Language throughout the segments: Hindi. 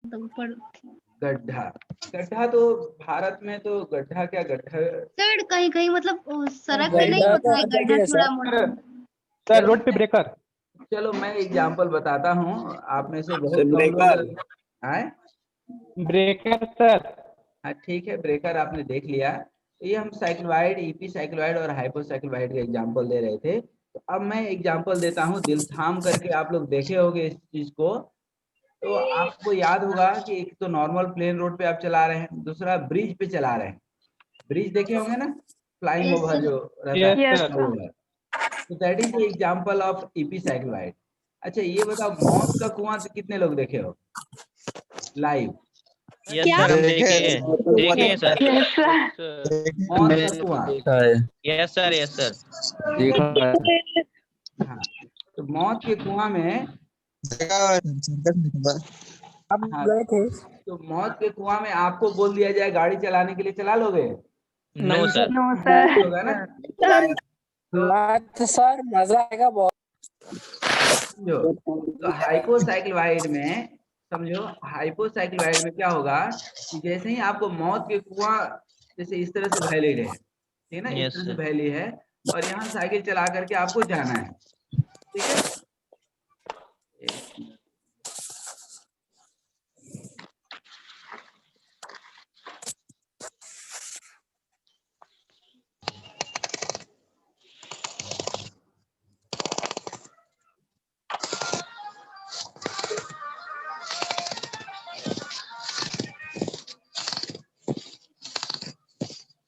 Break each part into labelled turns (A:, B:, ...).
A: तो ऊपर
B: गड्ढा, गड्ढा तो भारत में तो गड्ढा क्या गड्ढा,
A: सर कहीं कहीं मतलब सड़क पे नहीं
C: गड्ढा
A: होता
C: तो
A: है
C: हर
A: गड्ढा
C: जगह है
A: थोड़ा
C: सर।
A: मोटा।
D: सर रोड पे ब्रेकर।
B: चलो मैं एग्जांपल बताता हूँ, आप में से बहुत
C: सर
B: कम
C: ब्रेकर।
B: लोग आए।
D: Breaker sir.
B: हाँ ठीक है, ब्रेकर आपने देख लिया। तो ये हम साइक्लोइड, ईपी साइक्लोइड और हाइपोसाइक्लोइड का एग्जांपल दे रहे थे। तो अब मैं एग्जांपल देता हूँ, दिल थाम करके आप लोग देखे होंगे इस चीज को। तो आपको याद होगा कि एक तो नॉर्मल प्लेन रोड पे आप चला रहे हैं, दूसरा ब्रिज पे चला रहे हैं। ब्रिज देखे होंगे ना, फ्लाइंग
A: यस
B: ओवर
A: सर।
B: जो रहता है,
D: यस सर।
B: ओवर। तो that is the example of EP cycloid. अच्छा ये बताओ, मौत का कुआं कितने लोग देखे हो लाइव?
E: यस
A: क्या?
E: सर, हम
C: देखे
E: देखे देखे सर।
A: Yes sir.
B: मौत का
C: मैंने
B: कुआं,
C: देखा है।
E: Yes sir, yes sir.
B: ठीक है।
C: देखा है।
B: हाँ, तो मौत के कुआं में,
C: देखा है, आप
B: हाँ,
C: गए थे?
B: तो मौत के कुआं में आपको बोल दिया जाए गाड़ी चलाने के लिए, चला लोगे?
E: No sir.
A: No sir.
B: होगा ना।
C: तो सर मजा आएगा बहुत।
B: समझो, तो हाइपोसाइक्लोइड में, समझो हाइपोसाइक्लोइड में क्या होगा कि जैसे ही आपको मौत के कुआं, जैसे इस तरह से वैलिड है, ठीक है ना, इस
E: यस
B: तरह से
E: सर।
B: वैली है, और यहाँ साइकिल चला करके आपको जाना है, ठीक है। एक मिनट।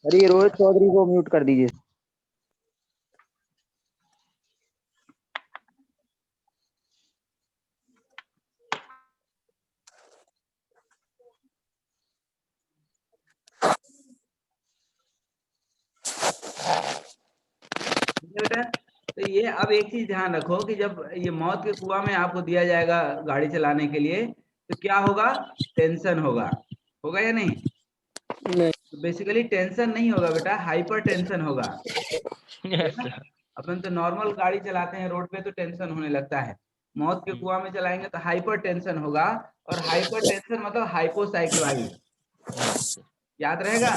F: अरे रोहित चौधरी को म्यूट कर दीजिए।
B: ठीक है बेटा। तो ये अब एक चीज ध्यान रखो कि जब ये मौत के कुआं में आपको दिया जाएगा गाड़ी चलाने के लिए, तो क्या होगा? टेंशन होगा, होगा या नहीं?
C: नहीं।
B: तो बेसिकली टेंशन नहीं होगा बेटा, हाइपर टेंशन होगा, ठीक
E: यस
B: है ना।
E: सर।
B: अपन तो नॉर्मल गाड़ी चलाते हैं रोड पे तो टेंशन होने लगता है, मौत के कुआं में चलाएंगे तो हाइपर टेंशन होगा। और हाइपर टेंशन मतलब हाइपोसाइक्लोइड,
E: यस सर।
B: याद रहेगा।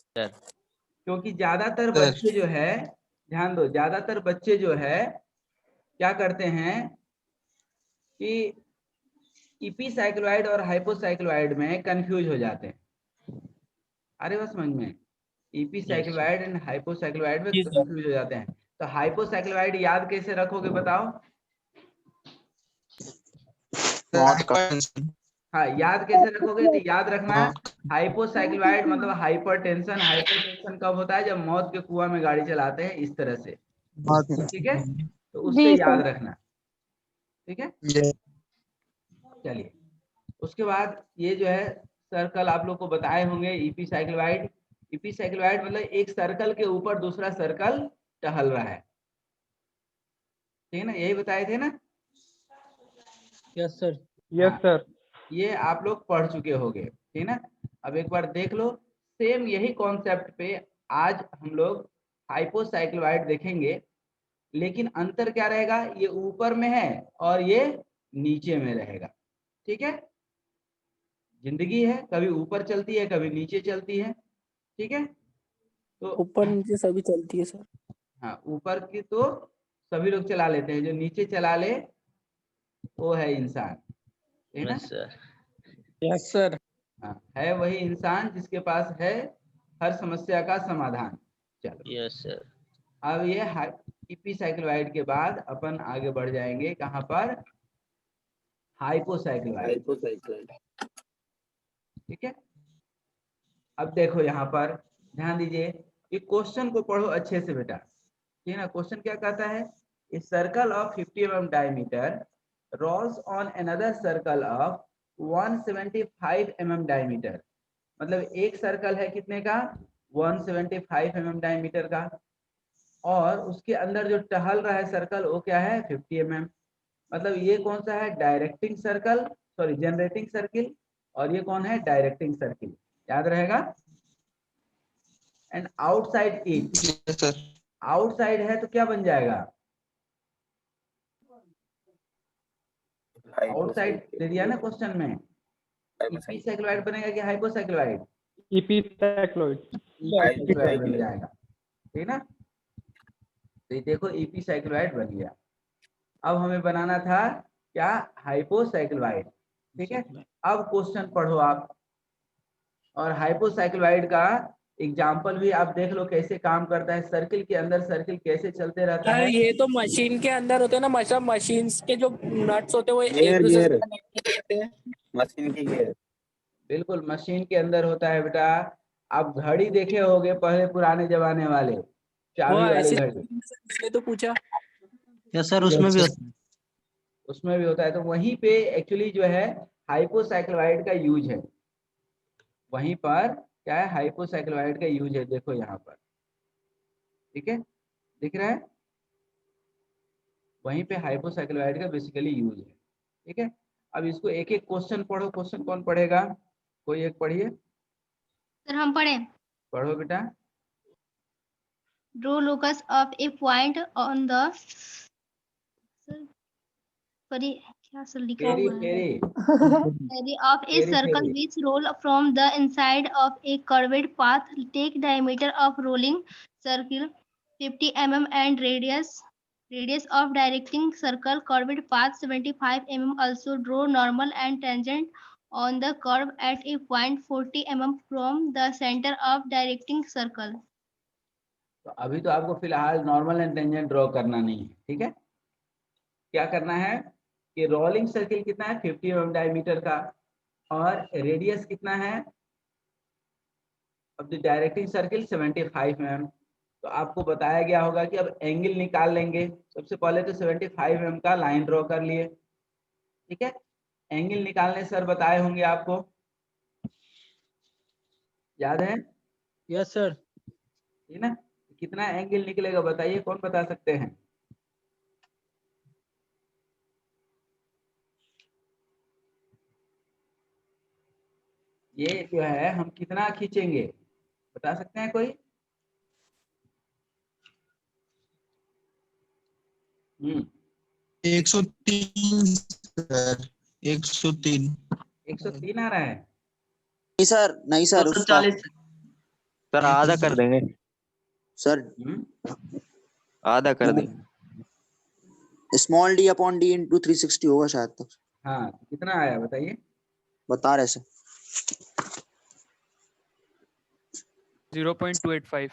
E: सर।
B: क्योंकि ज्यादातर
C: सर
B: बच्चे जो है, ध्यान दो, ज्यादातर बच्चे जो है क्या करते हैं कि ईपी साइक्लोइड और हाइपोसाइक्लोइड में कंफ्यूज हो जाते हैं। अरे बस समझ में, EP
E: yes sir.
B: Cycloid and hypocycloid में
C: जी सर।
B: कंफ्यूज हो जाते हैं। तो हाइपोसाइक्लोइड याद कैसे रखोगे बताओ?
F: मौत का
B: हाँ, याद कैसे रखोगे? तो याद रखना, हाइपोसाइक्लोइड मतलब हाइपरटेंशन। हाइपरटेंशन कब होता है? जब मौत के कुआं में गाड़ी चलाते हैं इस तरह से, ठीक है। तो उससे
A: जी
B: याद
A: सर।
B: रखना, ठीक है।
C: ये
B: चलिए, उसके बाद ये जो है सर्कल आप लोग को बताए होंगे, ईपी साइक्लोइड। ईपी साइक्लोइड मतलब एक सर्कल के ऊपर दूसरा सर्कल टहल रहा है, ठीक है ना, यही बताए थे ना।
C: Yes sir.
D: यस
B: हाँ,
D: सर।
B: ये आप लोग पढ़ चुके होंगे, ठीक ना। अब एक बार देख लो, सेम यही कॉन्सेप्ट पे आज हम लोग हाइपोसाइक्लोइड देखेंगे। लेकिन अंतर क्या रहेगा? ये ऊपर में है और ये नीचे में रहेगा, ठीक है। जिंदगी है, कभी ऊपर चलती है कभी नीचे चलती है, ठीक है। तो
C: ऊपर नीचे सभी चलती है सर।
B: हाँ, ऊपर की तो सभी लोग चला लेते हैं, जो नीचे चला ले वो है इंसान, है ना।
E: Yes sir.
C: Yes sir.
B: हाँ, है वही इंसान जिसके पास है हर समस्या का समाधान। चलो,
E: यस सर।
B: अब ये ईपीसाइक्लोइड के बाद अपन आगे बढ़ जाएंगे कहाँ पर? हाइपोसाइक्लोइड,
C: हाइपोसाइक्लोइड।
B: ठीक है। अब देखो यहाँ पर ध्यान दीजिए, ये क्वेश्चन को पढ़ो अच्छे से बेटा, ठीक है ना। क्वेश्चन क्या कहता है? A circle of 50 mm diameter rolls on another circle of 175 mm diameter। मतलब एक सर्कल है कितने का? 175 mm डायमीटर का, और उसके अंदर जो टहल रहा है सर्कल वो क्या है? 50 mm। मतलब ये कौन सा है? Directing circle, sorry generating circle, और ये कौन है? डायरेक्टिंग सर्किल, याद रहेगा। And outside it,
C: yes sir.
B: Outside है तो क्या बन जाएगा? आउटसाइड दे दिया ना क्वेश्चन में, इपीसाइक्लोइड बनेगा कि हाइपोसाइक्लोइड?
D: इपीसाइक्लोइड।
B: इपीसाइक्लोइड बन जाएगा, ठीक ना। तो ये देखो इपीसाइक्लोइड बन गया। अब हमें बनाना था क्या? हाइपोसाइक्लोइड, ठीक है। अब क्वेश्चन पढ़ो आप, और हाइपोसाइक्लोइड का एग्जाम्पल भी आप देख लो कैसे काम करता है, सर्किल के अंदर सर्किल कैसे चलते रहता
C: सर
B: है।
C: ये तो मशीन के अंदर होते हैं ना, मतलब मशीन के जो नट्स होते हैं वो एक
F: गियर
C: दूसरे से
F: गियर
C: कनेक्ट होते हैं।
F: मशीन की गियर।
B: बिल्कुल मशीन के अंदर होता है बेटा। आप घड़ी देखे होगे पहले पुराने जमाने वाले,
C: वो
B: चाबी वाली
C: ऐसे
B: घड़ी,
C: इसलिए तो पूछा।
G: यस सर, उसमें भी होता है।
B: उसमें भी होता है। तो वहीं पे एक्चुअली जो है हाइपोसाइक्लोइड का यूज है, वहीं पर क्या है, हाइपोसाइक्लोइड का यूज है, देखो यहाँ पर, ठीक है, दिख रहा है, वहीं पे हाइपोसाइक्लोइड का बेसिकली यूज है, ठीक है। अब इसको एक एक क्वेश्चन पढ़ो। क्वेश्चन कौन पढ़ेगा? कोई एक पढ़िए,
A: सर हम पढ़ें।
B: पढ़ो बेटा।
A: Draw locus of A point on the, sorry क्या सर लिखा
B: फेरी
A: हुआ है,
B: फेरी
A: area of a
B: Pheri
A: circle
B: Pheri
A: which roll from the inside of a curved path. Take diameter of rolling circle 50 mm and radius of directing circle curved path 75 mm. Also draw normal and tangent on the curve at a point 40 mm from the center of directing circle.
B: तो अभी तो आपको फिलहाल नॉर्मल एंड टेंजेंट ड्रॉ करना नहीं है, ठीक है। क्या करना है कि रोलिंग सर्किल कितना है, 50 mm डायमीटर का, और रेडियस कितना है अब द डायरेक्टिंग सर्किल 75 mm। तो आपको बताया गया होगा कि अब एंगल निकाल लेंगे। सबसे पहले तो 75 mm का लाइन ड्रॉ कर लिए, ठीक है। एंगल निकालने सर बताए होंगे आपको, याद है?
G: Yes sir.
B: ठीक ना। कितना एंगल निकलेगा बताइए, कौन बता सकते हैं? ये जो है हम कितना खींचेंगे, बता सकते हैं कोई?
H: 103 सर, 103।
B: 103 आ रहा है।
F: नहीं सर, नहीं सर, उसका
G: 240
H: सर आधा कर देंगे,
F: सर
E: आधा कर देंगे।
F: Small D upon D into 360 होगा शायद तक।
B: हाँ, कितना आया बताइए?
F: बता रहे सर
G: 0.285।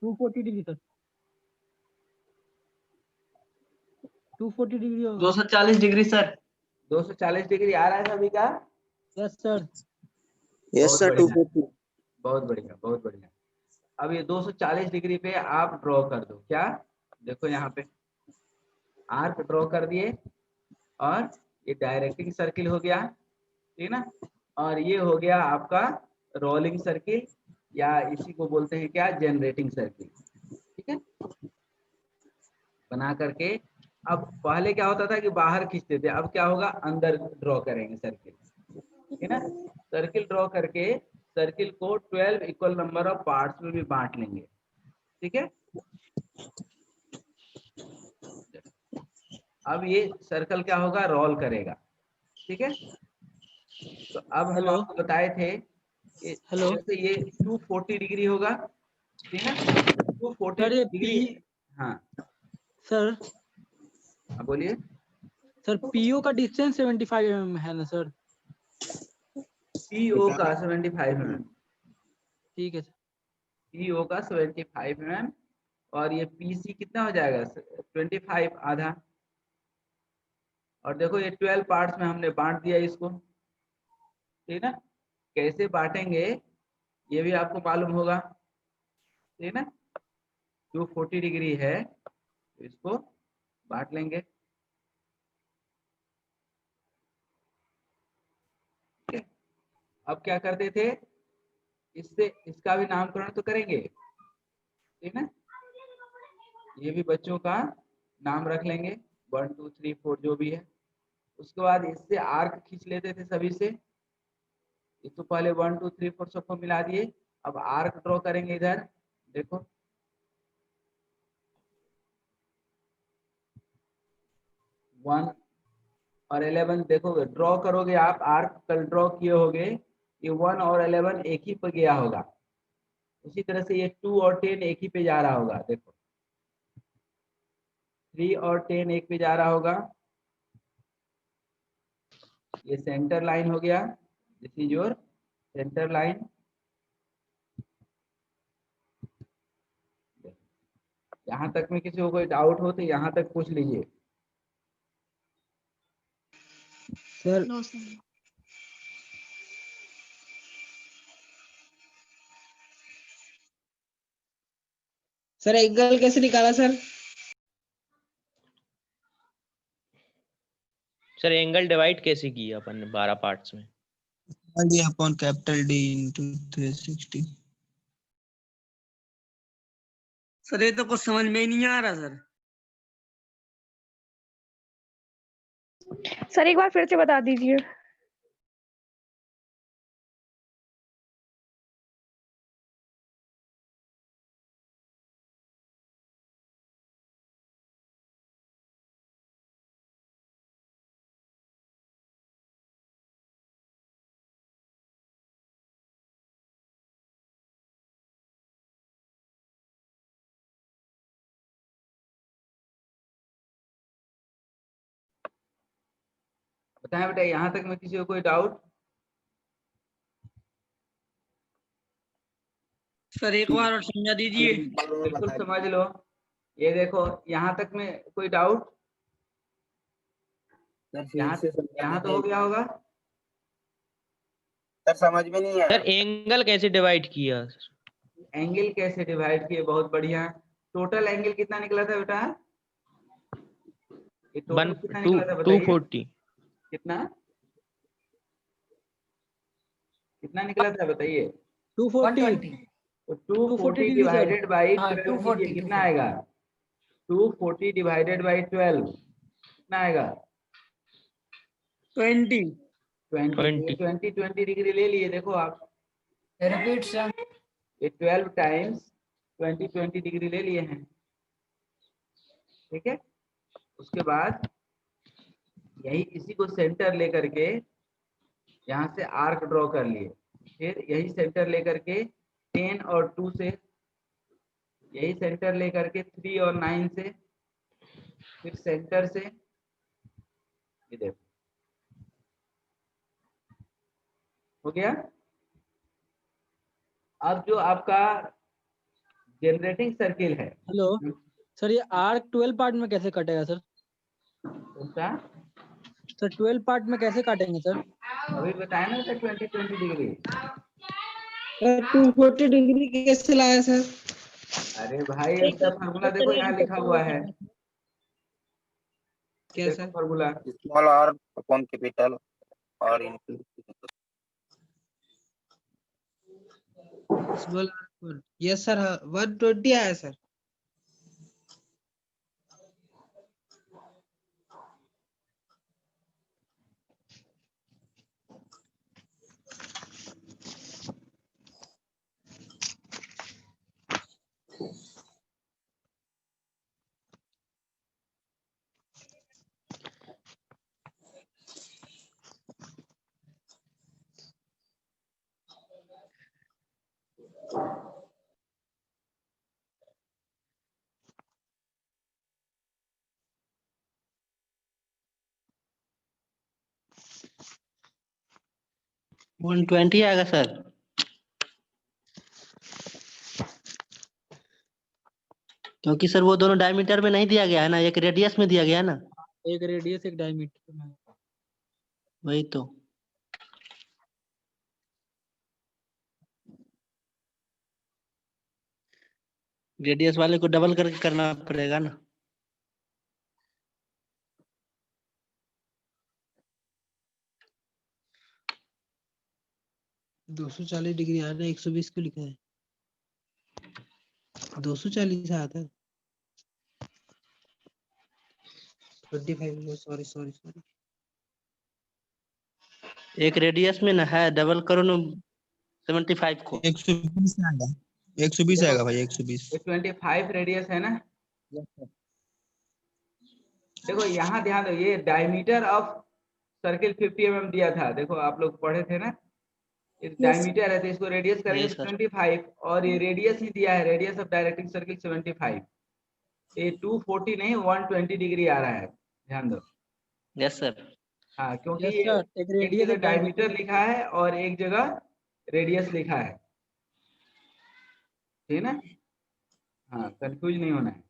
D: 240 डिग्री सर, 240 डिग्री होगा।
G: 240 डिग्री सर।
B: 240 डिग्री आ रहा है सभी का?
D: Yes sir.
F: यस
B: बहुत
F: सर
B: बढ़िया,
F: 240।
B: बहुत बढ़िया, बहुत बढ़िया। अब ये 240 डिग्री पे आप ड्रॉ कर दो। क्या? देखो यहाँ पे आर्क ड्रॉ कर दिए, और ये डायरेक्टिंग सर्किल हो गया, ठीक ना। और ये हो गया आपका रोलिंग सर्किल, या इसी को बोलते हैं क्या, जनरेटिंग सर्किल, ठीक है। बना करके अब पहले क्या होता था कि बाहर खींचते थे, अब क्या होगा, अंदर ड्रॉ करेंगे सर्किल, ठीक है ना। सर्किल ड्रॉ करके सर्किल को 12 इक्वल नंबर ऑफ पार्ट्स में भी बांट लेंगे, ठीक है। अब ये सर्कल क्या होगा, रोल करेगा, ठीक है। तो अब हम
G: हेलो
B: आपको बताए थे कि
G: हेलो
B: जैसे ये 240 डिग्री होगा, ठीक है, 240
G: सर, ये
B: डिग्री। हाँ
G: सर
B: हाँ, बोलिए।
G: सर पीओ का डिस्टेंस 75 mm है ना सर?
B: पीओ का 75 mm,
G: ठीक है सर।
B: पीओ का 75 mm, और ये पीसी कितना हो जाएगा, 25 आधा। और देखो ये 12 पार्ट्स में हमने बांट दिया इसको, ठीक ना। कैसे बांटेंगे ये भी आपको मालूम होगा, ठीक ना। 240 डिग्री है तो इसको बांट लेंगे, ठीक है। अब क्या करते थे, इससे इसका भी नामकरण तो करेंगे, ठीक ना। ये भी बच्चों का नाम रख लेंगे, 1 2 3 4 जो भी है। उसके बाद इससे आर्क खींच लेते थे सभी से, इसको पहले 1 2 3 4 सबको मिला दिए। अब आर्क ड्रॉ करेंगे इधर, देखो 1, और 11 देखोगे, ड्रॉ करोगे आप, आर्क कल ड्रॉ किए होगे, ये 1 और 11 एक ही पे गया होगा। उसी तरह से ये 2 और 10 एक ही पे जा रहा होगा। देखो 3 और 10 एक पे जा रहा होगा। ये सेंटर लाइन हो गया, this is your centre line. यहाँ तक में किसी को कोई डाउट हो तो यहाँ तक पूछ लीजिए।
D: Sir
A: no sir.
G: Sir angle कैसे निकाला सर?
I: सर एंगल डिवाइड कैसे किया अपन ने 12 पार्ट्स में?
H: D upon capital D into 360।
G: Sir ये तो कुछ समझ में ही नहीं आ रहा सर।
J: सर एक बार फिर से बता दीजिए।
B: बताएं बेटा, यहाँ तक में किसी को कोई डाउट?
G: सर एक बार और समझा दीजिए।
B: बिल्कुल समझ लो। ये देखो यहाँ तक में कोई डाउट? यहाँ तो हो गया होगा।
F: सर समझ में नहीं
I: सर एंगल कैसे डिवाइड किया?
B: एंगल कैसे डिवाइड किए, बहुत बढ़िया। टोटल एंगल कितना निकला था बेटा? ये टोटल कितना निकला था बताइए?
I: 240।
B: कितना कितना निकला था बताइए?
G: 240।
B: तो 240 डिवाइडेड बाई 12 कितना आएगा? 240 डिवाइडेड बाई 12 कितना आएगा?
G: 20।
B: 20 डिग्री ले लिए। देखो आप,
C: रिपीट सर।
B: ये 12 टाइम्स 20 डिग्री ले लिए हैं। ठीक है, उसके बाद यही इसी को सेंटर लेकर के यहाँ से आर्क ड्रॉ कर लिए। फिर यही सेंटर लेकर के 10 और 2 से, यही सेंटर लेकर के 3 और 9 से, फिर सेंटर से ये देखो हो गया। अब जो आपका जनरेटिंग सर्किल है,
G: हेलो सर, ये आर्क 12 पार्ट में कैसे कटेगा सर?
B: उसका
G: सर 12 पार्ट में कैसे काटेंगे सर?
B: अभी बताया ना था 20 डिग्री।
G: 240 डिग्री कैसे लाया सर?
B: अरे भाई इसका फॉर्मूला देखो, यहाँ लिखा हुआ है।
G: क्या
B: देखो
G: sir?
B: Formula,
F: small r upon capital और इनटू
G: यस सर, 120 आया सर।
C: वन 120 आएगा सर। क्योंकि सर वो दोनों डायमीटर में नहीं दिया गया है ना, एक रेडियस में दिया गया है ना।
G: एक रेडियस एक डायमीटर में।
C: वही तो। रेडियस वाले को डबल करके करना पड़ेगा ना।
G: दो 240 डिग्री आ रहा है, 120 क्यों लिखा है? 240 आता है। 25, सॉरी सॉरी सॉरी।
C: एक रेडियस में ना है, डबल करो ना 75 को।
H: 120 आएगा, 120 आएगा भाई, 120।
B: ये 25 रेडियस है ना। देखो यहाँ ध्यान दो, ये डायमीटर ऑफ सर्किल 50 mm दिया था, देखो आप लोग पढ़े थे ना, डायमीटर है तो इसको रेडियस करेंगे
C: Yes, sir.
B: 25 और ये रेडियस ही दिया है, रेडियस ऑफ डायरेक्टिंग सर्किल 75। ये 240 नहीं 120 डिग्री आ रहा है, ध्यान दो।
C: Yes, sir.
B: हाँ, क्योंकि
G: यस
B: ये
G: सर, एक
B: एक
G: रेडियस
B: जगह
G: एक
B: डायमीटर लिखा है और एक जगह रेडियस लिखा है, ठीक है ना? हाँ, कंफ्यूज नहीं होना है,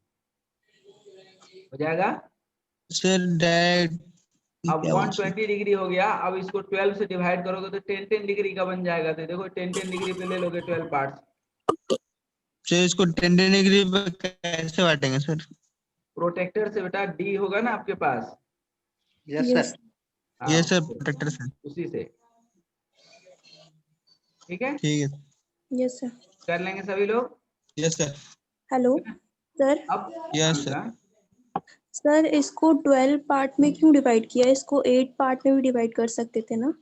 B: हो जाएगा।
H: सर डैड
B: अब 120 डिग्री हो गया, अब इसको 12 से डिवाइड करोगे तो 10 डिग्री का बन जाएगा। तो देखो 10 डिग्री पे ले लोगे 12 पार्ट्स।
H: सर इसको 10 डिग्री पे कैसे बांटेंगे सर?
B: प्रोटेक्टर से बेटा, डी होगा ना आपके पास।
C: Yes, sir.
B: हाँ,
H: ये सर प्रोटेक्टर सर।
B: उसी से, ठीक है,
H: ठीक है।
J: Yes sir.
B: कर लेंगे सभी लोग।
H: Yes sir.
J: Hello sir.
B: अब
H: यस सर।
J: सर इसको 12 पार्ट में क्यों डिवाइड किया? इसको 8 पार्ट में भी डिवाइड कर सकते थे ना?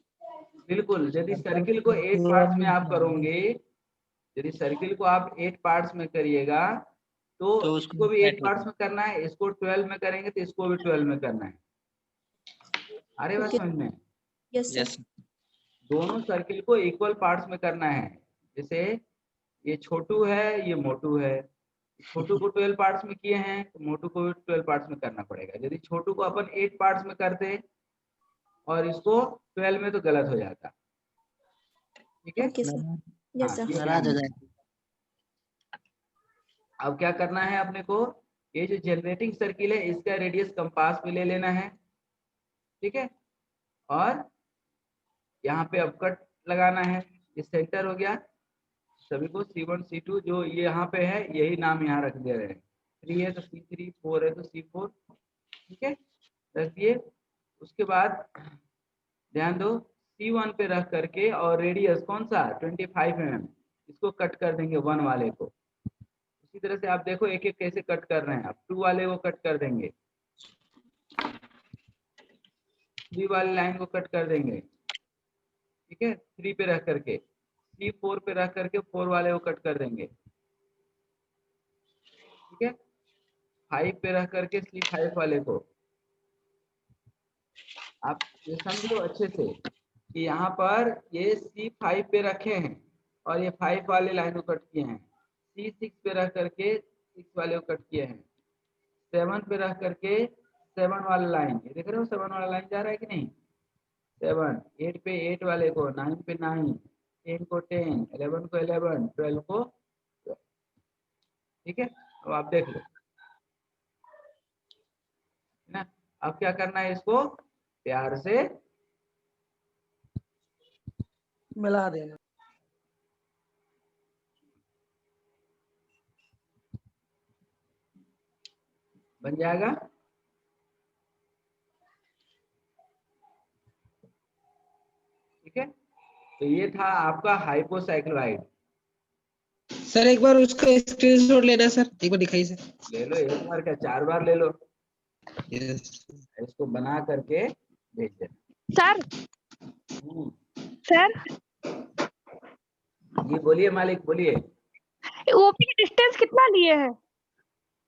B: बिल्कुल, यदि सर्किल को 8 पार्ट्स में आप करोगे, यदि सर्किल को आप 8 पार्ट्स में करिएगा तो
C: तो
B: इसको भी 8 पार्ट्स में करना है, इसको 12 में करेंगे तो इसको भी 12 में करना है। अरे बात समझ में?
J: Yes
C: Yes.
J: सर।
B: दोनों सर्किल को इक्वल पार्ट्स में करना है। जैसे ये छोटू है, ये मोटू है, छोटू को 12 पार्ट्स में किए हैं तो मोटू को भी 12 पार्ट्स में करना पड़ेगा। यदि छोटू को अपन 8 पार्ट्स में करते और इसको 12 में तो गलत हो जाता, ठीक है?
J: Okay sir.
B: हाँ,
J: यस सर।
B: ये
C: नाराज हो
B: ध्यान
C: जाएंगे।
B: अब क्या करना है अपने को, ये जो जनरेटिंग सर्किल है इसका रेडियस कंपास में ले लेना है, ठीक है? और यहाँ पे अब कट लगाना है, ये सेंटर हो गया। सभी को C1 C2 जो ये यहाँ पे है यही नाम यहाँ रख दे रहे हैं, 3 है तो C3, 4 है तो C4, ठीक है, रख दिए। उसके बाद ध्यान दो, C1 पे रख करके और रेडियस कौन सा 25 mm, इसको कट कर देंगे 1 वाले को। इसी तरह से आप देखो एक एक कैसे कट कर रहे हैं। आप 2 वाले को कट कर देंगे, 3 वाले लाइन को कट कर देंगे, ठीक है, 3 पे रख करके। C4 पे रख करके 4 वाले को कट कर देंगे, ठीक है। 5 पे रख करके C5 वाले को। आप ये समझो अच्छे से कि यहाँ पर ये C5 पे रखे हैं और ये 5 वाले लाइन को कट किए हैं। C6 पे रख करके 6 वाले को कट किए हैं। 7 पे रख करके 7 वाला लाइन, ये देख रहे हो 7 वाला लाइन जा रहा है कि नहीं? 7, 8 पे 8 वाले को, 9 पे 9, 10 को 10, 11 को 11, 12 को 12, ठीक है। अब आप देख लो ना। अब क्या करना है, इसको प्यार से
G: मिला देना।
B: बन जाएगा। ठीक है, तो ये था आपका हाइपोसाइक्लोआइड।
D: सर एक बार उसका स्क्रीनशॉट लेना सर, एक बार दिखाइए सर।
B: ले लो, एक बार क्या 4 बार ले लो।
H: यस
B: इसको बना करके भेज देना।
K: सर सर
B: जी बोलिए मालिक, बोलिए।
K: ओपी की डिस्टेंस कितना लिए है?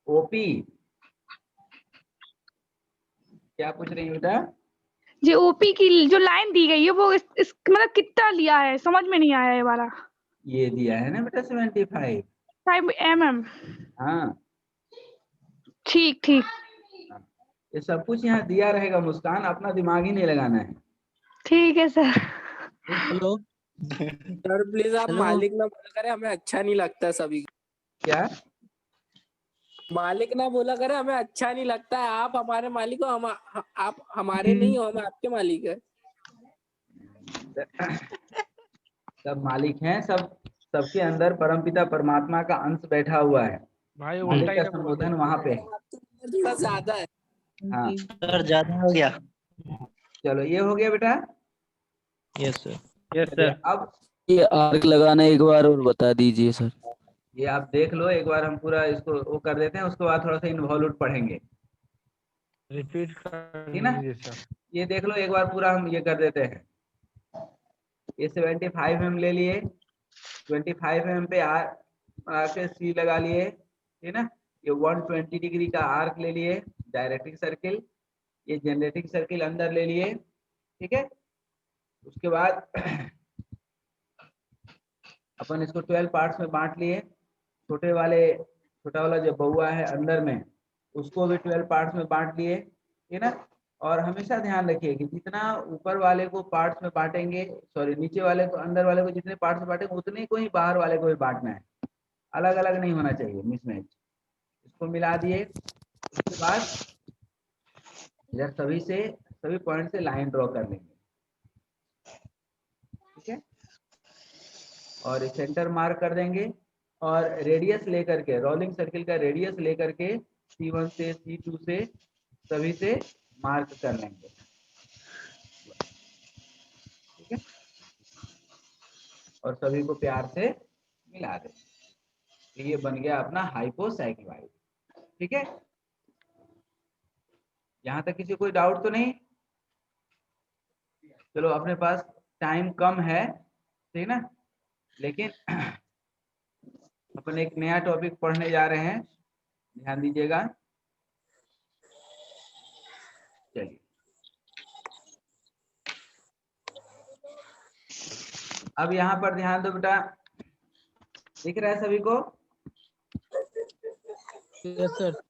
B: ओपी क्या पूछ रही है बेटा?
K: जी ओपी की जो लाइन दी गई है वो इस मतलब कितना लिया है, समझ में नहीं आया ये वाला।
B: ये दिया है ना बेटा 75।
K: 5 mm।
B: हाँ
K: ठीक ठीक।
B: ये सब कुछ यहाँ दिया रहेगा मुस्कान, अपना दिमाग ही नहीं लगाना है।
K: ठीक है सर।
G: हेलो
L: सर प्लीज आप मालिक ना बोला करे, हमें अच्छा नहीं लगता सभी।
B: क्या
L: मालिक ना बोला करे, हमें अच्छा नहीं लगता है। आप हमारे मालिक हो, आप हमारे नहीं हो, हम आपके मालिक है।
B: सब मालिक हैं, सबके अंदर परमपिता परमात्मा का अंश बैठा हुआ है।
G: भाई
B: मालिक का संबोधन वहाँ पे है।
L: थोड़ा ज्यादा है।
B: हाँ
C: सर ज्यादा हो गया।
B: चलो ये हो गया बेटा।
I: Yes sir. Yes sir.
B: अब
M: ये आर्क लगाना एक बार और बता दीजिए सर।
B: ये आप देख लो एक बार, हम पूरा इसको वो कर देते हैं, उसके बाद थोड़ा सा इन्वॉल्व पढ़ेंगे,
G: रिपीट कर
B: ठीक ना।
G: दीजिए सर।
B: ये देख लो एक बार पूरा हम ये कर देते हैं। ये 75 mm ले लिए, 25 mm पे आके सी लगा लिए, ठीक ना। ये 120 डिग्री का आर्क ले लिए, डायरेक्टिंग सर्किल। ये जनरेटिंग सर्किल अंदर ले लिए, ठीक है। उसके बाद अपन इसको 12 पार्ट्स में बांट लिए। छोटा वाला जो बउआ है अंदर में, उसको भी 12 पार्ट्स में बांट लिए, ठीक है ना। और हमेशा ध्यान रखिए कि जितना ऊपर वाले को पार्ट्स में बांटेंगे, सॉरी नीचे वाले को, अंदर वाले को जितने पार्ट्स में बांटेंगे उतने को ही बाहर वाले को भी बांटना है, अलग अलग नहीं होना चाहिए मिसमैच। इसको मिला दिए। उसके बाद इधर सभी पॉइंट से लाइन ड्रॉ कर लेंगे, ठीक है। और सेंटर मार्क कर देंगे और रेडियस लेकर के, रोलिंग सर्किल का रेडियस लेकर के C1 से C2 से सभी से मार्क कर लेंगे, ठीक है। और सभी को प्यार से मिला दें। ये बन गया अपना हाइपोसाइक्लोइड, ठीक है। यहाँ तक किसी कोई डाउट तो नहीं? चलो, अपने पास टाइम कम है, ठीक ना, लेकिन अपन एक नया टॉपिक पढ़ने जा रहे हैं, ध्यान दीजिएगा। चलिए, अब यहाँ पर ध्यान दो बेटा, दिख रहा है सभी को?
G: Yes sir.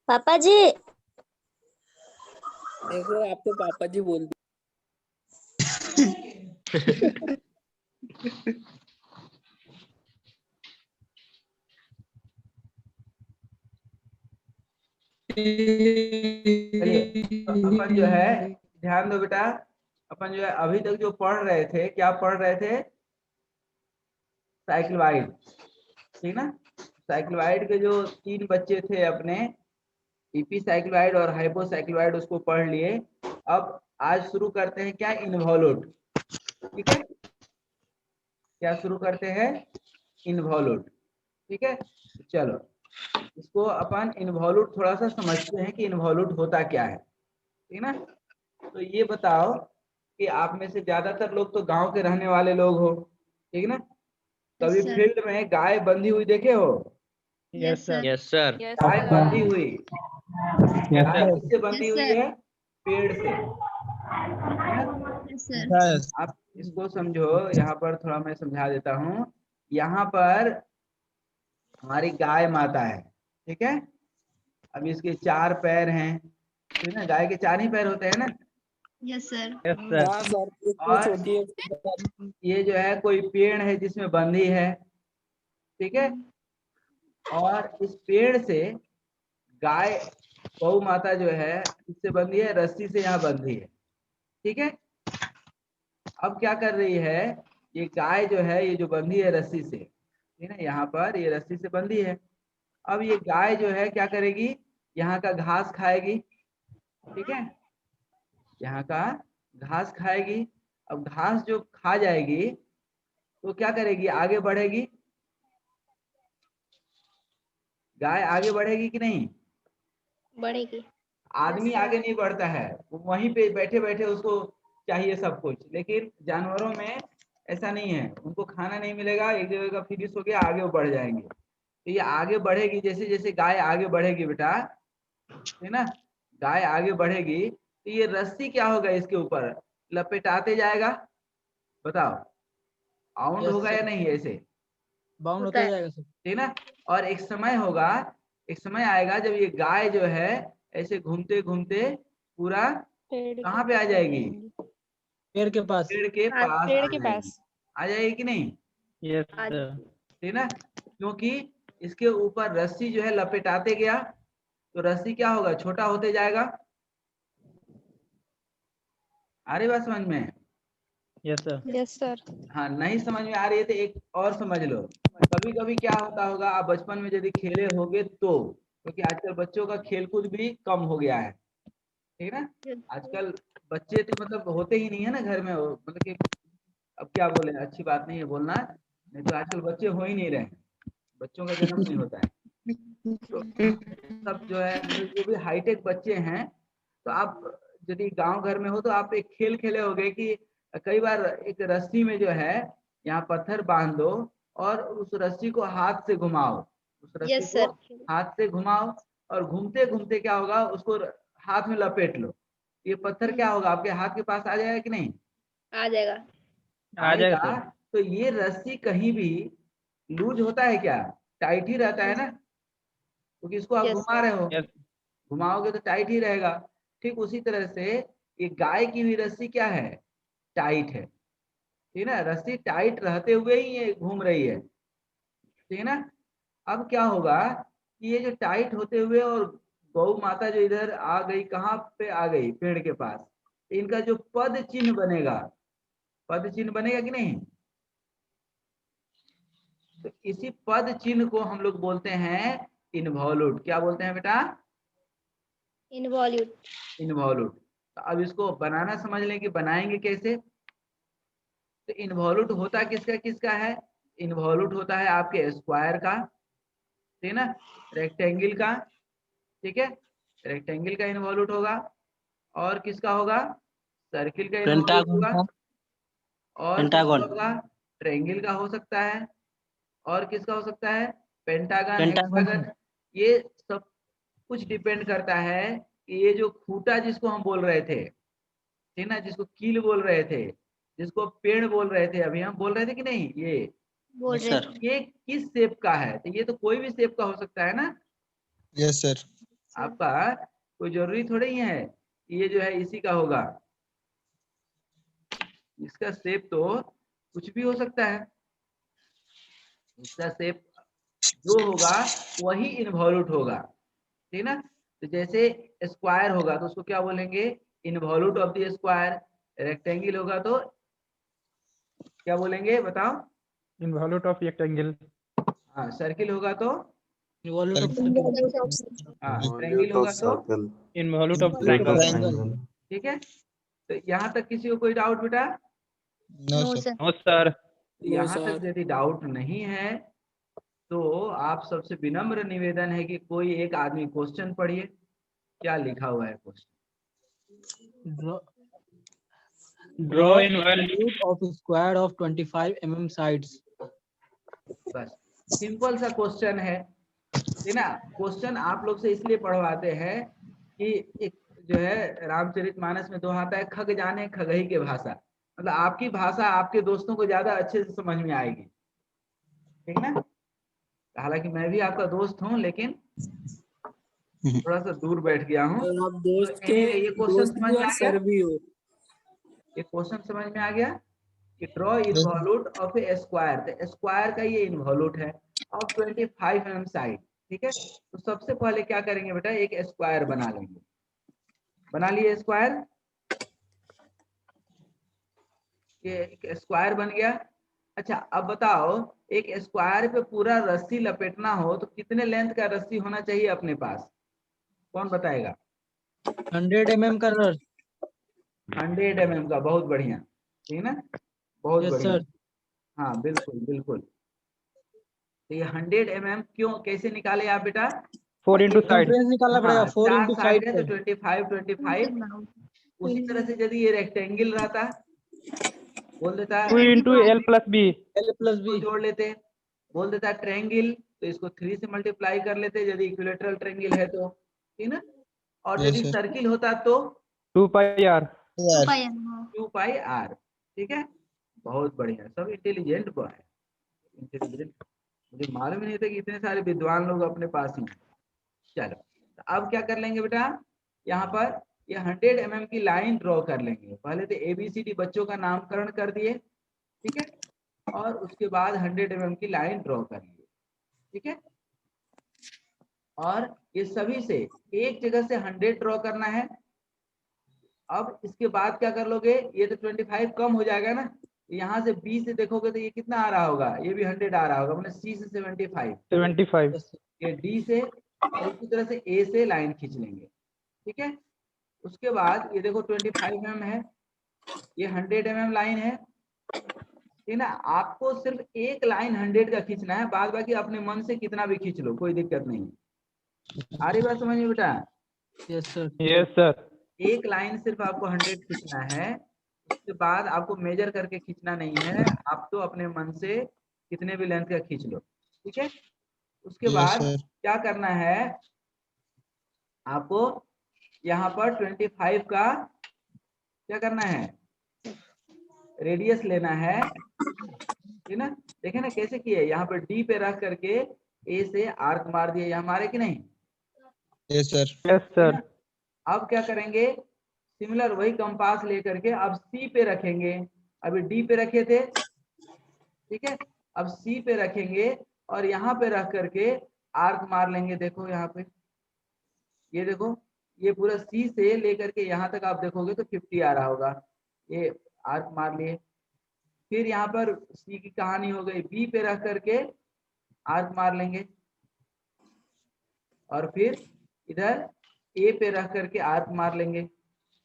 J: पापा जी
L: देखो, आप तो पापा जी बोल दिए।
B: चलिए, तो अपन जो है, ध्यान दो बेटा, अपन जो है अभी तक जो पढ़ रहे थे, क्या पढ़ रहे थे? साइक्लोइड, ठीक ना। साइक्लोइड के जो 3 बच्चे थे अपने, इपीसाइक्लोइड और हाइपोसाइक्लोइड, उसको पढ़ लिए। अब आज शुरू करते हैं क्या? इन्वॉल्यूट, ठीक है। क्या शुरू करते हैं? इन्वॉल्यूट, ठीक है। चलो, इसको अपन इन्वॉल्यूट थोड़ा सा समझते हैं कि इन्वॉल्यूट होता क्या है, ठीक ना। तो ये बताओ कि आप में से ज्यादातर लोग तो गांव के रहने वाले लोग हो, ठीक ना। कभी फील्ड में गाय बंधी हुई देखे हो?
I: Yes sir. Yes sir.
B: गाय बंधी हुई, गाय किससे बंधी हुई है? पेड़ से। आप इसको समझो, यहाँ पर थोड़ा मैं समझा देता हूँ। यहाँ पर हमारी गाय माता है, ठीक है। अब इसके 4 पैर हैं, ठीक है ना। गाय के 4 ही पैर होते हैं ना?
A: Yes sir.
L: हाँ सर, इतनी
B: और
L: छोटी है।
B: ये जो है कोई पेड़ है जिसमें बंधी है, ठीक है। और इस पेड़ से गाय, गौ माता जो है, इससे बंधी है, रस्सी से यहाँ बंधी है, ठीक है। अब क्या कर रही है? ये गाय जो है, ये जो बंधी है रस्सी से, ठीक है, यहाँ पर ये रस्सी से बंधी है। अब ये गाय जो है क्या करेगी? यहाँ का घास खाएगी, ठीक है, यहाँ का घास खाएगी। अब घास जो खा जाएगी तो क्या करेगी? आगे बढ़ेगी। गाय आगे बढ़ेगी कि नहीं?
J: बढ़ेगी।
B: आदमी आगे नहीं बढ़ता है, वो वहीं पे बैठे बैठे उसको चाहिए सब कुछ। लेकिन जानवरों में ऐसा नहीं है, उनको खाना नहीं मिलेगा, एक जगह का फिनिश हो गया, आगे वो बढ़ जाएंगे। तो ये आगे बढ़ेगी, जैसे जैसे गाय आगे बढ़ेगी बेटा, है ना, गाय आगे बढ़ेगी तो ये रस्सी क्या होगा? इसके ऊपर लपेटाते जाएगा। बताओ, आउंड होगा या नहीं? ऐसे
G: बाउंड होता जाएगा सर,
B: ठीक ना। और एक समय होगा, एक समय आएगा जब ये गाय जो है ऐसे घूमते घूमते पूरा कहाँ पे आ जाएगी?
G: पेड़ के पास।
B: पेड़ के पास
J: पेड़ के पास
B: आ जाएगी कि नहीं?
I: Yes sir.
B: ठीक ना, क्योंकि इसके ऊपर रस्सी जो है लपेटाते गया तो रस्सी क्या होगा? छोटा होते जाएगा। आ रही बात समझ में?
I: Yes sir.
J: Yes sir.
B: हाँ, नहीं समझ में आ रही है तो एक और समझ लो। कभी कभी क्या होता होगा, आप बचपन में यदि खेले होगे तो, क्योंकि आजकल बच्चों का खेलकूद भी कम हो गया है, ठीक है ना। आजकल बच्चे तो मतलब होते ही नहीं है ना घर में, मतलब कि अब क्या बोले, अच्छी बात नहीं है बोलना, नहीं तो आजकल बच्चे हो ही नहीं रहे, बच्चों का जन्म नहीं होता है। तो सब जो है जो भी हाईटेक बच्चे हैं, तो आप यदि गांव घर में हो तो आप एक खेल खेले होगे कि कई बार एक रस्सी में जो है यहाँ पत्थर बांध दो और उस रस्सी को हाथ से घुमाओ, उस रस्सी को हाथ से घुमाओ और घूमते घूमते क्या होगा, उसको हाथ में लपेट लो, ये पत्थर क्या होगा, आपके हाथ के पास आ जाएगा कि नहीं?
A: आ जाएगा।
I: आ जाएगा
B: आएगा।
I: सर।
B: तो ये रस्सी कहीं भी लूज होता है क्या? टाइट ही रहता है ना, क्योंकि इसको आप
A: Yes,
B: घुमा
A: sir.
B: रहे हो,
I: Yes.
B: घुमाओगे तो टाइट ही रहेगा। ठीक उसी तरह से ये गाय की भी रस्सी क्या है? टाइट है, ठीक है ना, रस्सी टाइट रहते हुए ही ये घूम रही है, ठीक है ना। अब क्या होगा कि ये जो टाइट होते हुए और गौ माता जो इधर आ गई, कहाँ पे आ गई? पेड़ के पास। इनका जो पद चिन्ह बनेगा, पद चिन्ह बनेगा कि नहीं? तो इसी पद चिन्ह को हम लोग बोलते हैं इन्वॉल्यूट। क्या बोलते हैं बेटा?
A: Involute.
B: इन्वॉल्यूट। तो अब इसको बनाना समझ लें कि बनाएंगे कैसे। तो इन्वॉल्यूट होता किसका किसका है? इन्वॉल्यूट होता है आपके स्क्वायर का, ठीक है ना, रेक्टेंगल का, ठीक है, रेक्टेंगल का इन्वॉल्यूट होगा, और किसका होगा? सर्किल का इन्वॉल्यूट
C: पेंटागन
B: होगा,
C: का,
B: और
C: पेंटागन,
B: किसका होगा? ट्रायंगल का हो सकता है, और किसका हो सकता है? Pentagon,
C: pentagon
B: hexagon. ये सब कुछ डिपेंड करता है कि ये जो खूंटा जिसको हम बोल रहे थे, ठीक ना, जिसको कील बोल रहे थे, जिसको पेड़ बोल रहे थे, अभी हम बोल रहे थे कि नहीं,
A: बोल रहे
C: सर।
A: थे।
B: ये किस शेप का है? तो ये तो कोई भी शेप का हो सकता है ना।
H: Yes sir.
B: आपका कोई जरूरी थोड़ी ही है कि ये जो है इसी का होगा, इसका शेप तो कुछ भी हो सकता है। इसका शेप जो होगा वही इन्वॉल्यूट होगा, ठीक ना। तो जैसे स्क्वायर होगा तो उसको क्या बोलेंगे? Involute of the square. Rectangle होगा तो क्या बोलेंगे, बताओ?
G: Involute of rectangle.
B: हाँ, सर्किल होगा तो
C: इन्वॉल्यूट ऑफ
J: Involute of
B: हाँ, ट्रायंगल होगा तो
I: इन्वॉल्यूट ऑफ ट्रायंगल।
C: ट्रायंगल।
B: ठीक है। तो यहाँ तक किसी को कोई डाउट बेटा?
H: No
A: No,
H: sir.
A: sir.
I: No sir.
B: तो यहाँ तक यदि डाउट नहीं है तो आप सबसे विनम्र निवेदन है कि कोई एक आदमी क्वेश्चन पढ़िए, क्या लिखा हुआ है question?
G: Draw involute of square of 25 mm sides.
B: बस सिंपल सा क्वेश्चन है, ठीक ना। क्वेश्चन आप लोग से इसलिए पढ़वाते हैं कि एक जो है रामचरितमानस में दोहा है, खग जाने खगही के भाषा, मतलब आपकी भाषा आपके दोस्तों को ज्यादा अच्छे से समझ में आएगी, ठीक ना। हालांकि मैं भी आपका दोस्त हूँ, लेकिन थोड़ा सा दूर बैठ गया हूँ।
L: और आप दोस्त
B: तो
L: के
B: anyway, ये क्वेश्चन
L: दोस्त
B: समझ
L: भी
B: में
L: और
B: आ गया?
L: सर भी हो।
B: ये क्वेश्चन समझ में आ गया कि draw involute of A square. तो स्क्वायर का ये इन्वॉल्यूट है ऑफ 25 mm साइड, ठीक है। तो सबसे पहले क्या करेंगे बेटा, एक स्क्वायर बना लेंगे। बना लिए स्क्वायर, ये एक स्क्वायर बन गया। अच्छा अब बताओ, एक स्क्वायर पे पूरा रस्सी लपेटना हो तो कितने लेंथ का रस्सी होना चाहिए अपने पास? कौन बताएगा?
G: 100 mm का रस।
B: 100 mm का, बहुत बढ़िया, ठीक है ना, बहुत
G: यस
B: बढ़िया।
G: सर।
B: हाँ बिल्कुल बिल्कुल। तो ये 100 mm क्यों, कैसे निकाले आप बेटा?
G: 4 into साइड।
B: सर्कमफ्रेंस
G: निकालना पड़ेगा,
B: हाँ,
G: 4
B: चार
G: into
B: साइड
G: साइड
B: है
G: पे।
B: तो 25 उसी तरह से यदि ये रेक्टेंगल रहता, बोल देता
G: 2 into L plus B। L plus
B: को
G: B।
B: जोड़ लेते, बोल देता ट्रायंगल तो इसको 3 से मल्टीप्लाई कर लेते यदि इक्विलेटरल ट्रायंगल है तो, ठीक ना। और
H: Yes,
B: यदि
H: sir.
B: सर्किल होता तो
G: 2 pi R।
B: 2 पाई आर, ठीक है। बहुत बढ़िया, सब इंटेलिजेंट बॉय, इंटेलिजेंट। मुझे मालूम ही नहीं था कि इतने सारे विद्वान लोग अपने पास ही हैं। चलो तो अब क्या कर लेंगे बेटा, यहाँ पर ये 100 mm की लाइन ड्रॉ कर लेंगे। पहले तो ABCD बच्चों का नामकरण कर दिए, ठीक है, और उसके बाद 100 mm की लाइन ड्रॉ कर लिए, ठीक है। और ये सभी से एक जगह से 100 ड्रॉ करना है। अब इसके बाद क्या कर लोगे, ये तो 25 कम हो जाएगा ना, यहाँ से B से देखोगे तो ये कितना आ रहा होगा, ये भी 100 आ रहा होगा, मतलब C से 75, ये D से, और इसी तरह से A से लाइन खींच लेंगे, ठीक है। उसके बाद ये देखो 25 mm है, ये 100 mm लाइन है, ठीक ना। आपको सिर्फ एक लाइन 100 का खींचना है, बाद बाकी अपने मन से कितना भी खींच लो, कोई दिक्कत नहीं। आ रही बात समझ में बेटा?
G: Yes sir. Yes sir.
B: एक लाइन सिर्फ आपको 100 खींचना है, उसके बाद आपको मेजर करके खींचना नहीं है, आप तो अपने मन से कितने भी लेंथ का खींच लो, ठीक है। उसके
H: Yes,
B: बाद
H: sir.
B: क्या करना है आपको, यहाँ पर 25 का क्या करना है, रेडियस लेना है, ठीक ना। देखे ना कैसे किए, यहाँ पर डी पे रख करके ए से आर्क मार दिए, यहाँ मारे कि नहीं?
H: Yes sir.
G: Yes sir.
B: अब क्या करेंगे, सिमिलर वही कंपास लेकर के अब सी पे रखेंगे। अभी डी पे रखे थे, ठीक है, अब सी पे रखेंगे और यहाँ पे रख करके आर्क मार लेंगे। देखो यहाँ पे, ये देखो, ये पूरा सी से लेकर के यहाँ तक आप देखोगे तो 50 आ रहा होगा, ये आर्क मार लिए। फिर यहाँ पर सी की कहानी हो गई, बी पे रख करके आर्क मार लेंगे और फिर इधर ए पे रख करके आर्क मार लेंगे।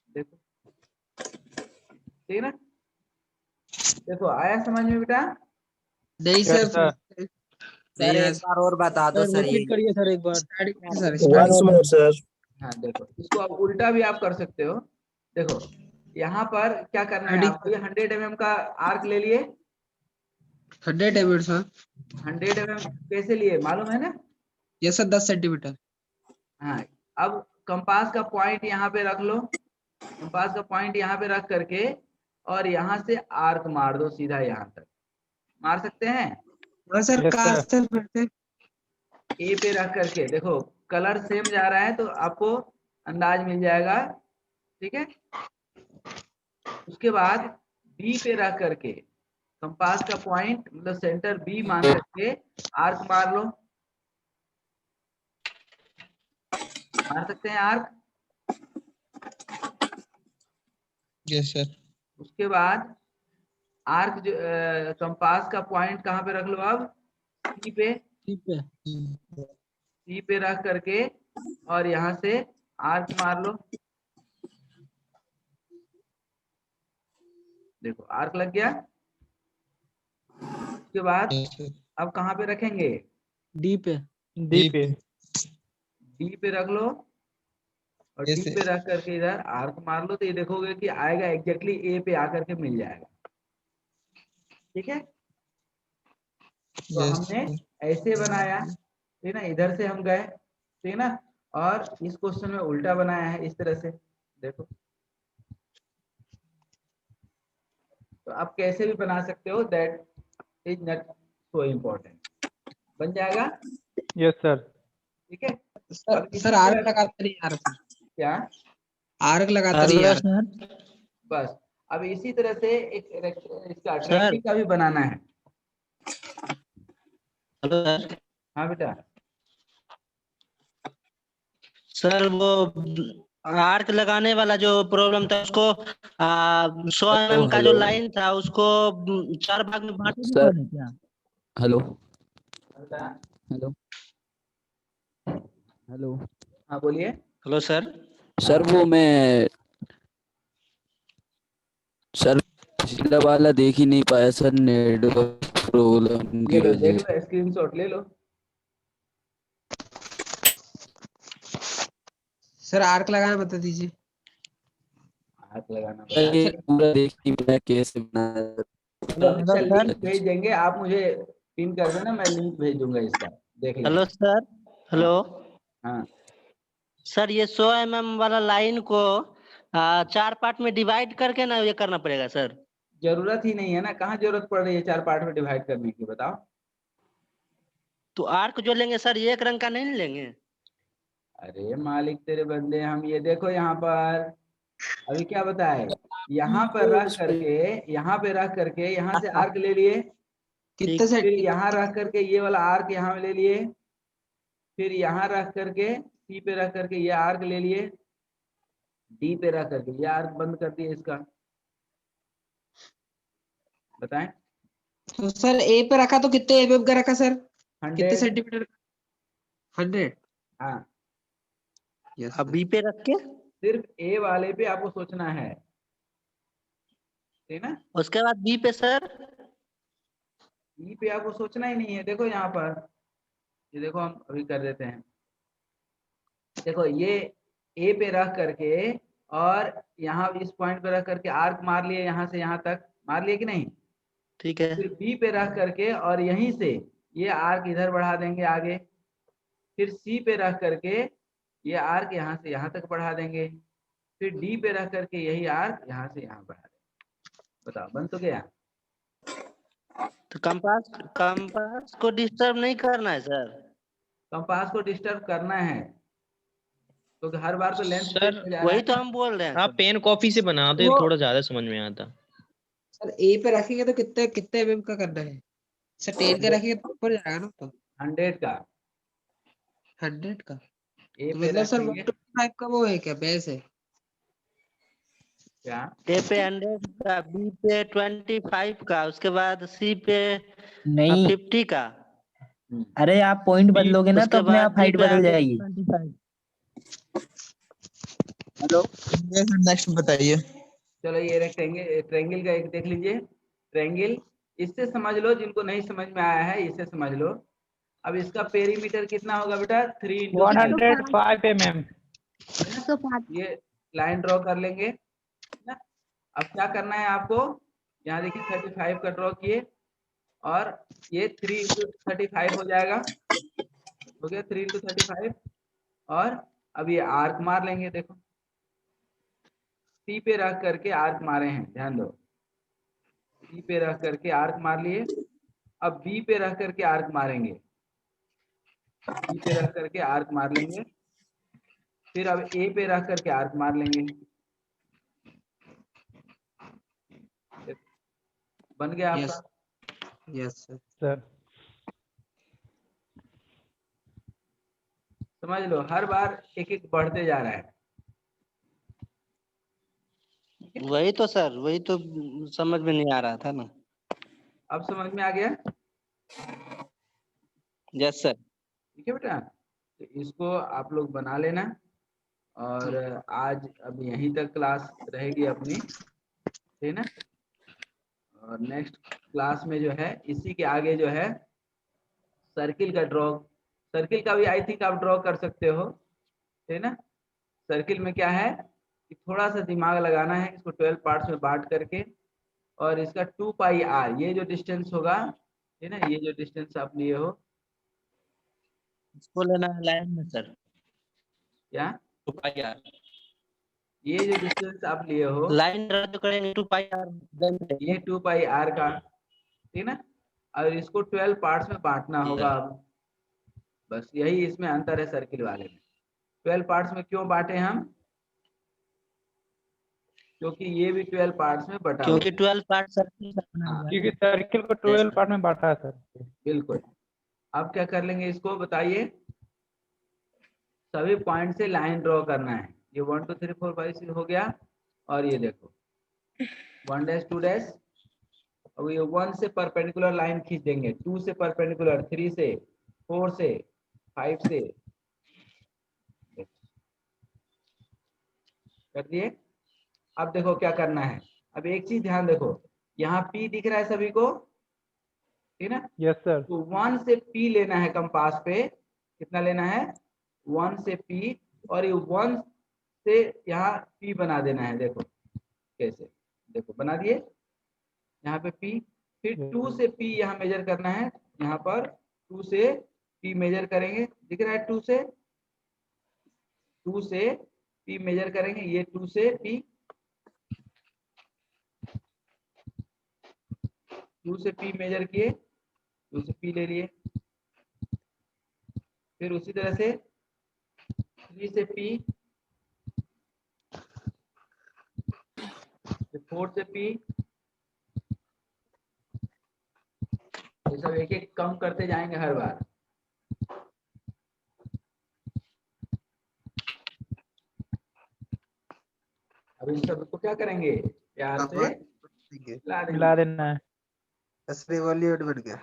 B: देखो ठीक ना, देखो आया समझ में बेटा?
D: नहीं सर।
F: सर एक बार और बता दो सर, ये
G: रिपीट करिए सर एक बार।
F: सर।
B: हाँ देखो, इसको आप उल्टा भी आप कर सकते हो। देखो यहाँ पर क्या करना है आपको, ये 100 mm का आर्क ले लिए।
D: 100 mm सर।
B: 100 mm कैसे लिए मालूम है ना?
D: Yes sir, 10 centimetre.
B: हाँ, अब कंपास का पॉइंट यहाँ पे रख लो, कंपास का पॉइंट यहाँ पे रख करके और यहाँ से आर्क मार दो सीधा, यहाँ तक मार सकते हैं।
D: हाँ सर, कहाँ सर फिर
B: ए पे रख करके देखो, कलर सेम जा रहा है तो आपको अंदाज मिल जाएगा, ठीक है। उसके बाद बी पे रख करके कंपास का पॉइंट मतलब सेंटर बी मान करके आर्क मार लो, मार सकते हैं आर्क।
H: Yes sir.
B: उसके बाद आर्क जो कंपास का पॉइंट कहाँ पे रख लो, अब सी पे, सी पे रख करके और यहाँ से आर्क मार लो। देखो आर्क लग गया। उसके बाद अब कहाँ पे रखेंगे,
G: डी पे। डी पे।
B: डी पे रख लो और डी पे रख करके इधर आर्क मार लो, तो ये देखोगे कि आएगा एग्जैक्टली ए पे आकर के मिल जाएगा, ठीक है। तो हमने ऐसे बनाया, ठीक ना, इधर से हम गए, ठीक ना, और इस क्वेश्चन में उल्टा बनाया है इस तरह से। देखो तो आप कैसे भी बना सकते हो, that is not so important, बन जाएगा।
G: Yes sir.
B: ठीक है
D: सर आर्क लगाता नहीं यार।
B: क्या
D: आर्क लगाता नहीं यार।
B: बस अब इसी तरह से एक इसका ट्रैकिंग का भी बनाना है।
C: Hello sir.
B: हाँ बेटा।
C: सर वो आर्क लगाने वाला जो प्रॉब्लम था उसको 100 mm का जो लाइन था उसको 4 भाग में बांट
M: सर
C: क्या?
M: Hello hello hello.
B: हाँ बोलिए।
C: Hello sir.
M: सर वो मैं सर पिछला वाला देख ही नहीं पाया सर, नेटवर्क प्रॉब्लम की वजह से।
B: देख लो, स्क्रीनशॉट ले लो।
D: सर आर्क लगाना बता दीजिए।
B: आर्क लगाना
M: पूरा देख नहीं पाया कैसे बनाया।
B: लिंक भेज देंगे, आप मुझे पिन कर देना, मैं लिंक भेज दूंगा इसका, देख लेना।
C: Hello sir. हेलो।
B: हाँ
C: सर ये 100 mm वाला लाइन को 4 पार्ट में डिवाइड करके ना ये करना पड़ेगा सर?
B: जरूरत ही नहीं है ना, कहाँ जरूरत पड़ रही है 4 पार्ट में डिवाइड करने की, बताओ।
C: तो आर्क जो लेंगे सर एक रंग का नहीं लेंगे?
B: अरे मालिक तेरे बंदे, हम ये देखो यहाँ पर अभी क्या बताए, यहाँ पर रख करके, यहाँ पे रख करके यहाँ से आर्क ले लिए, फिर यहाँ रख करके ये वाला आर्क यहाँ ले लिए, फिर यहाँ रख करके सी पे रख करके ये आर्क ले लिए, डी पे रख करके ये आर्क बंद कर दिए इसका। बताएं।
D: तो सर ए पे रखा तो कितने एमएम का रखा सर?
B: 100
D: कितने सेंटीमीटर? 100।
B: हाँ।
C: अब बी पे रख के
B: सिर्फ ए वाले पे आपको सोचना है, ठीक ना।
C: उसके बाद बी पे सर?
B: बी पे आपको सोचना ही नहीं है। देखो यहाँ पर, ये देखो हम अभी कर देते हैं। देखो ये ए पे रख करके और यहाँ इस पॉइंट पे रख करके आर्क मार लिए, यहाँ से यहाँ तक मार लिए कि नहीं?
C: ठीक है।
B: फिर बी पे रख करके और यहीं से ये आर्क इधर बढ़ा देंगे आगे, फिर सी पे रख करके ये आर्क यहाँ से यहाँ तक बढ़ा देंगे, फिर डी पे रख करके यही आर्क यहाँ से यहाँ बढ़ा देंगे। बताओ बन तो गया।
C: तो कंपास कंपास को डिस्टर्ब नहीं करना है सर।
B: कंपास को डिस्टर्ब करना है तो हर बार तो लेंथ
I: सर
B: जा रहा
C: वही
B: है
C: तो
B: ना।
C: हम बोल रहे हैं
I: आप
C: सर।
I: पेन कॉपी से बनाते
D: वो-
I: थोड़ा ज्यादा समझ में आता।
D: सर ए पे रखेंगे तो कितने कितने एमएम का करना है? सर 10 का रखेंगे तो ऊपर जाएगा ना, तो
B: 100 का
D: 100 का।
B: ए
D: तो
B: पे
D: मतलब सर
B: रखेंगे
D: 125 का वो है क्या, बेस है?
B: क्या।
C: ए पे 100 का, बी पे 25 का, उसके बाद सी पे
N: नहीं
C: 50 का,
N: अरे आप पॉइंट बदलोगे ना तो
C: उसके
N: अपने
C: बाद
N: आप
C: डी
N: हाइट
C: पे
N: बदल
C: 100
N: जाएगी।
C: 25।
H: हेलो नेक्स्ट बताइए।
B: चलो ये रेक्टेंगल ट्रायंगल का एक देख लीजिए। ट्रायंगल इससे समझ लो, जिनको नहीं समझ में आया है इससे समझ लो। अब इसका पेरीमीटर कितना होगा बेटा, 3 × 5
G: 105 mm।
B: ये लाइन ड्रॉ कर लेंगे ना। अब क्या करना है आपको, यहाँ देखिए 35 का ड्रॉ किए और ये 3 × 35 हो जाएगा, हो गया 3 × 35। और अब ये आर्क मार लेंगे। देखो सी पे रख करके आर्क मारे हैं, ध्यान दो। सी पे रख करके आर्क मार लिए। अब बी पे रख करके आर्क मारेंगे, बी पे रख करके आर्क मार लेंगे। फिर अब ए पे रख करके आर्क मार लेंगे। बन गया आपका।
D: यस
G: सर
B: समझ लो हर बार एक एक बढ़ते जा रहा है।
C: वही तो सर, वही तो समझ में नहीं आ रहा था ना।
B: अब समझ में आ गया।
C: Yes sir.
B: ठीक है बेटा, तो इसको आप लोग बना लेना। और आज अब यहीं तक क्लास रहेगी अपनी, ठीक है ना। और नेक्स्ट क्लास में जो है इसी के आगे जो है सर्किल का ड्रॉ, सर्किल का भी आई थिंक आप ड्रॉ कर सकते हो, ठीक है ना। सर्किल में क्या है कि थोड़ा सा दिमाग लगाना है, इसको 12 पार्ट्स में बांट करके, और इसका 2πr ये जो डिस्टेंस होगा, ठीक है ना, ये जो डिस्टेंस आप लिए हो,
C: इसको लेना है लाइन में सर।
B: क्या
C: 2πr
B: ये जो डिस्टेंस आप लिए हो,
C: लाइन रद्द करेंगे 2πr
B: ये 2πr का, ठीक ना। और इसको 12 पार्ट्स में बांटना होगा। अब बस यही इसमें अंतर है सर्किल वाले में। 12 पार्ट्स में क्यों बांटे हम, क्योंकि ये भी 12 पार्ट्स में बटा हुआ
C: क्योंकि 12 पार्ट सर्किल का बना हुआ है।
G: क्योंकि सर्किल को 12 पार्ट में बांटा है सर।
B: बिल्कुल। अब क्या कर लेंगे, इसको बताइए। सभी पॉइंट से लाइन ड्रॉ करना है। ये 1 2 3 4 5 6 हो गया। और ये देखो 1 डैश 2 डैश। अब ये 1 से परपेंडिकुलर लाइन खींच देंगे, 2 से परपेंडिकुलर, 3 से, 4 से, 5 से, कर दिए। अब देखो क्या करना है। अब एक चीज ध्यान देखो, यहाँ P दिख रहा है सभी को, ठीक ना।
G: Yes sir.
B: तो 1 से P लेना है कंपास पे। कितना लेना है, 1 से P, और ये 1 से यहाँ P बना देना है। देखो कैसे, देखो बना दिए यहाँ पे P। फिर 2 से P यहाँ मेजर करना है, यहाँ पर 2 से P मेजर करेंगे, दिख रहा है 2 से P मेजर करेंगे। ये 2 से P, 2 से P मेजर किए, 2 से P ले लिए। फिर उसी तरह से 3 से P, 4 से P, ये सब एक एक कम करते जाएंगे हर बार। अब इन सब को क्या करेंगे, प्यार से
G: मिला देना है।
D: रिवॉल्यूट बन गया।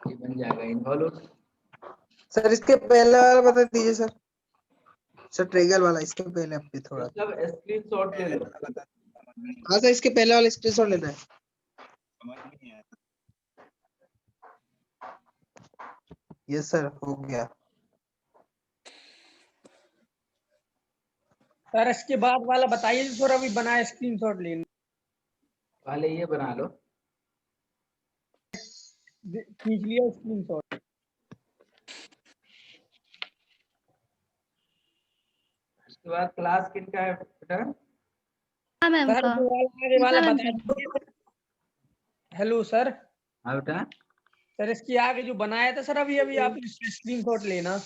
B: ये बन जाएगा इन्वॉल्यूट।
D: सर इसके पहले वाला बता दीजिए सर। सर ट्रेगल वाला इसके पहले अपने थोड़ा।
B: सब स्क्रीनशॉट ले लो।
D: हाँ सर इसके पहले वाला स्क्रीनशॉट लेना है। यस सर हो गया।
L: सर इसके बाद वाला बताइए जो सर अभी बनाया स्क्रीनशॉट लेना।
B: पहले ये बना लो,
L: खींच लिया स्क्रीनशॉट।
B: उसके बाद क्लास किनका है बेटा?
A: हाँ मैम
G: सर
A: का
G: वो वाला आगे वाला
A: मैम
G: बता दीजिए। Hello sir.
B: हाँ बेटा।
G: सर इसकी आगे जो बनाया था सर अभी अभी आप इसकी स्क्रीनशॉट लेना।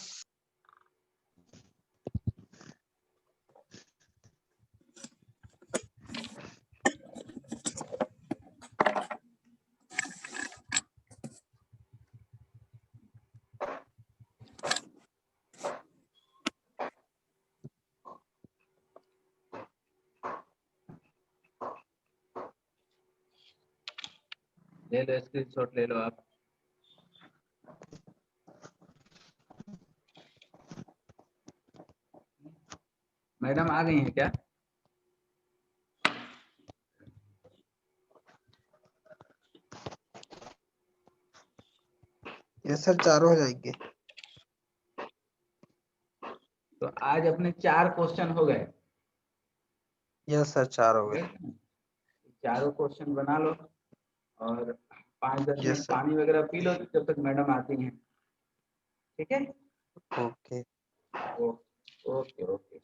B: ले लो स्क्रीनशॉट ले लो आप। मैडम आ गई हैं क्या?
D: यस सर, चारों हो जाएंगे।
B: तो आज अपने 4 क्वेश्चन हो गए।
D: यस सर, चार हो गए।
B: चारों क्वेश्चन बना लो और 5-10
D: यस
B: मिनट
D: सर।
B: पानी वगैरह पी लो जब तक मैडम आती हैं। ठीक है?
D: ओके।
B: Okay okay.